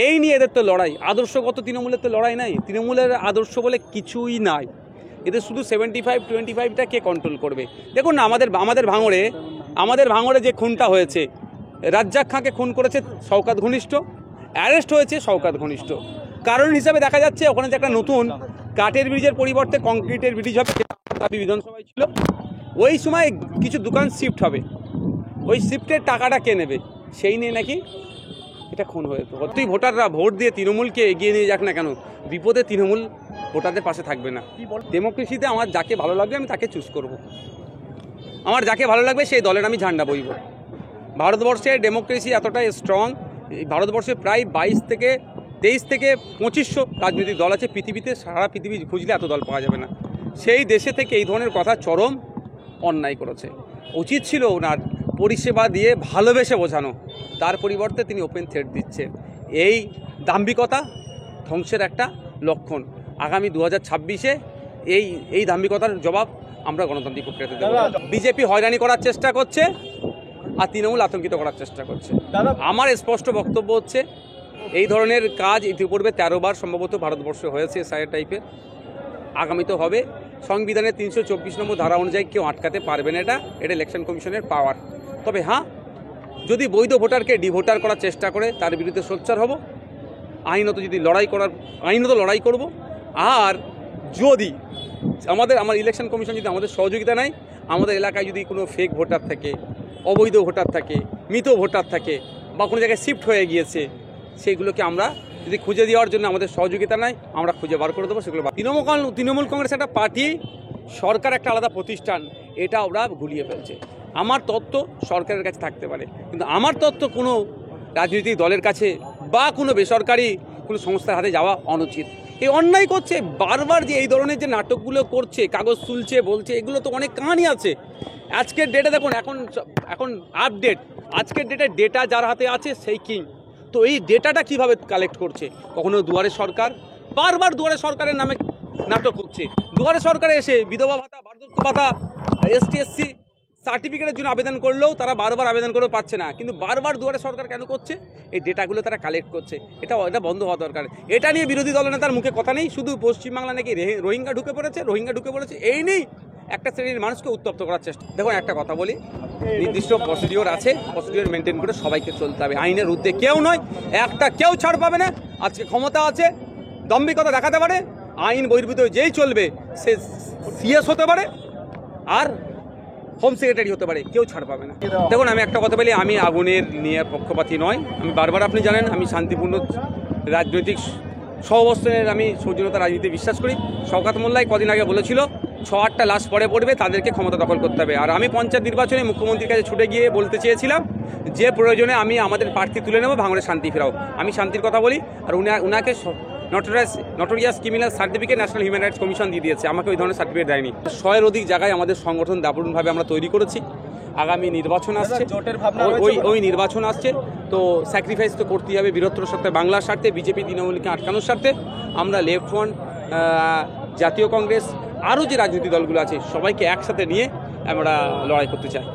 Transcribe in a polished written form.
এই নিয়ে এদের তো লড়াই, আদর্শগত তৃণমূলের তো লড়াই নাই। তৃণমূলের আদর্শ বলে কিছুই নাই, এদের শুধু 75-25টা কে কন্ট্রোল করবে। দেখুন না, আমাদের ভাঙড়ে যে খুনটা হয়েছে, রাজ্জাক খাঁকে খুন করেছে শওকত ঘনিষ্ঠ, অ্যারেস্ট হয়েছে শওকত ঘনিষ্ঠ। কারণ হিসাবে দেখা যাচ্ছে ওখানে যে একটা নতুন কাঠের ব্রিজের পরিবর্তে কংক্রিটের ব্রিজ হবে, দাবি বিধানসভায় ছিল। ওই সময় কিছু দোকান শিফট হবে, ওই শিফটের টাকাটা কে নেবে সেই নিয়ে নাকি এটা খুন হয়েছে। কতই ভোটাররা ভোট দিয়ে তৃণমূলকে এগিয়ে নিয়ে যাক না কেন, বিপদে তৃণমূল ভোটারদের পাশে থাকবে না। ডেমোক্রেসিতে আমার যাকে ভালো লাগবে আমি তাকে চুজ করব, আমার যাকে ভালো লাগবে সেই দলের আমি ঝান্ডা বইব। ভারতবর্ষে ডেমোক্রেসি এতটাই স্ট্রং, ভারতবর্ষে প্রায় 23 থেকে 2500 রাজনৈতিক দল আছে পৃথিবীতে। সারা পৃথিবী খুঁজলে এত দল পাওয়া যাবে না। সেই দেশে থেকে এই ধরনের কথা চরম অন্যায় করেছে। উচিত ছিল ওনার পরিষেবা দিয়ে ভালোবেসে বোঝানো, তার পরিবর্তে তিনি ওপেন থ্রেট দিচ্ছেন। এই দাম্ভিকতা ধ্বংসের একটা লক্ষণ। আগামী 2026-এ এই দাম্ভিকতার জবাব আমরা গণতান্ত্রিক প্রক্রিয়াতে দেব। বিজেপি হয়রানি করার চেষ্টা করছে আর তৃণমূল আতঙ্কিত করার চেষ্টা করছে। আমার স্পষ্ট বক্তব্য হচ্ছে, এই ধরনের কাজ ইতিপূর্বে 13 বার সম্ভবত ভারতবর্ষে হয়েছে সাইড টাইপের, আগামীতে হবে। সংবিধানের 324 নম্বর ধারা অনুযায়ী কেউ আটকাতে পারবে না, এটা ইলেকশন কমিশনের পাওয়ার। তবে হ্যাঁ, যদি বৈধ ভোটারকে ডিভোটার করার চেষ্টা করে তার বিরুদ্ধে সোচ্চার হব, আইনত লড়াই করব। আর যদি আমার ইলেকশন কমিশন যদি আমাদের সহযোগিতা নেয়, আমাদের এলাকায় যদি কোনো ফেক ভোটার থাকে, অবৈধ ভোটার থাকে, মৃত ভোটার থাকে বা কোনো জায়গায় শিফট হয়ে গিয়েছে, সেইগুলোকে আমরা যদি খুঁজে দেওয়ার জন্য আমাদের সহযোগিতা নেয়, আমরা খুঁজে বার করে দেবো সেগুলো। তৃণমূল কংগ্রেস একটা পার্টি, সরকার একটা আলাদা প্রতিষ্ঠান, এটা ওরা গুলিয়ে ফেলছে। আমার তত্ত্ব সরকারের কাছে থাকতে পারে, কিন্তু আমার তত্ত্ব কোনো রাজনৈতিক দলের কাছে বা কোনো বেসরকারি কোনো সংস্থার হাতে যাওয়া অনুচিত। এই অন্যায় করছে বারবার, যে এই ধরনের যে নাটকগুলো করছে, কাগজ তুলছে বলছে, এগুলো তো অনেক কাহিনী আছে। আজকের ডেটে দেখুন, এখন আপডেট, আজকের ডেটে ডেটা যার হাতে আছে সেই কিং। তো এই ডেটাটা কিভাবে কালেক্ট করছে? কখনো দুয়ারে সরকার, বারবার দুয়ারে সরকারের নামে নাটক হচ্ছে। দুয়ারে সরকারে এসে বিধবা ভাতা, বার্ধক্য ভাতা, ST/SC সার্টিফিকেটের জন্য আবেদন করলেও তারা বারবার আবেদন করেও পাচ্ছে না। কিন্তু বারবার দুয়ারে সরকার কেন করছে? এই ডেটাগুলো তারা কালেক্ট করছে। এটা বন্ধ হওয়া দরকার। এটা নিয়ে বিরোধী দলনেতার মুখে কথা নেই, শুধু পশ্চিমবাংলা নাকি রোহিঙ্গা ঢুকে পড়েছে, এই নেই একটা শ্রেণীর মানুষকে উত্তপ্ত করার চেষ্টা। দেখুন, একটা কথা বলি, নির্দিষ্ট প্রসিডিওর আছে, প্রসিডিওর মেনটেন করে সবাইকে চলতে হবে। আইনের ঊর্ধ্বে কেউ নয়, কেউ ছাড় পাবে না। আজকে ক্ষমতা আছে, দাম্ভিকতা দেখাতে পারে, আইন বহির্ভূত যেই চলবে সে CS হতে পারে আর হোম সেক্রেটারি হতে পারে, কেউ ছাড় পাবে না। দেখুন, আমি একটা কথা বলি, আমি আগুনের নিয়ে পক্ষপাতী নয়। আমি বারবার, আপনি জানেন, আমি শান্তিপূর্ণ রাজনৈতিক সহাবস্থানের, আমি সৌজন্যতা রাজনীতি বিশ্বাস করি। শওকত মোল্লাই কদিন আগে বলেছিল 6-8টা লাশ পরে পড়বে, তাদেরকে ক্ষমতা দখল করতে হবে। আর আমি পঞ্চায়েত নির্বাচনে মুখ্যমন্ত্রীর কাছে ছুটে গিয়ে বলতে চেয়েছিলাম যে প্রয়োজনে আমি আমাদের প্রার্থী তুলে নেব, ভাঙড়ে শান্তি ফেরাও। আমি শান্তির কথা বলি, আর উনাকে notorious criminal certificate national human rights commission দিয়ে দিয়েছে, আমাকে ওই ধরনের সার্টিফিকেট দেয়নি। 100-এর অধিক জায়গায় আমাদের সংগঠন দারুণভাবে আমরা তৈরি করেছি। আগামী নির্বাচন আসছে, ওই নির্বাচন আসছে, তো স্যাক্রিফাইস তো করতেই হবে বৃহত্তর স্বার্থে, বাংলার স্বার্থে, বিজেপি তৃণমূলকে আটকানোর স্বার্থে। আমরা লেফট ফ্রন্ট, জাতীয় কংগ্রেস, আরও যে রাজনৈতিক দলগুলো আছে, সবাইকে একসাথে নিয়ে আমরা লড়াই করতে চাই।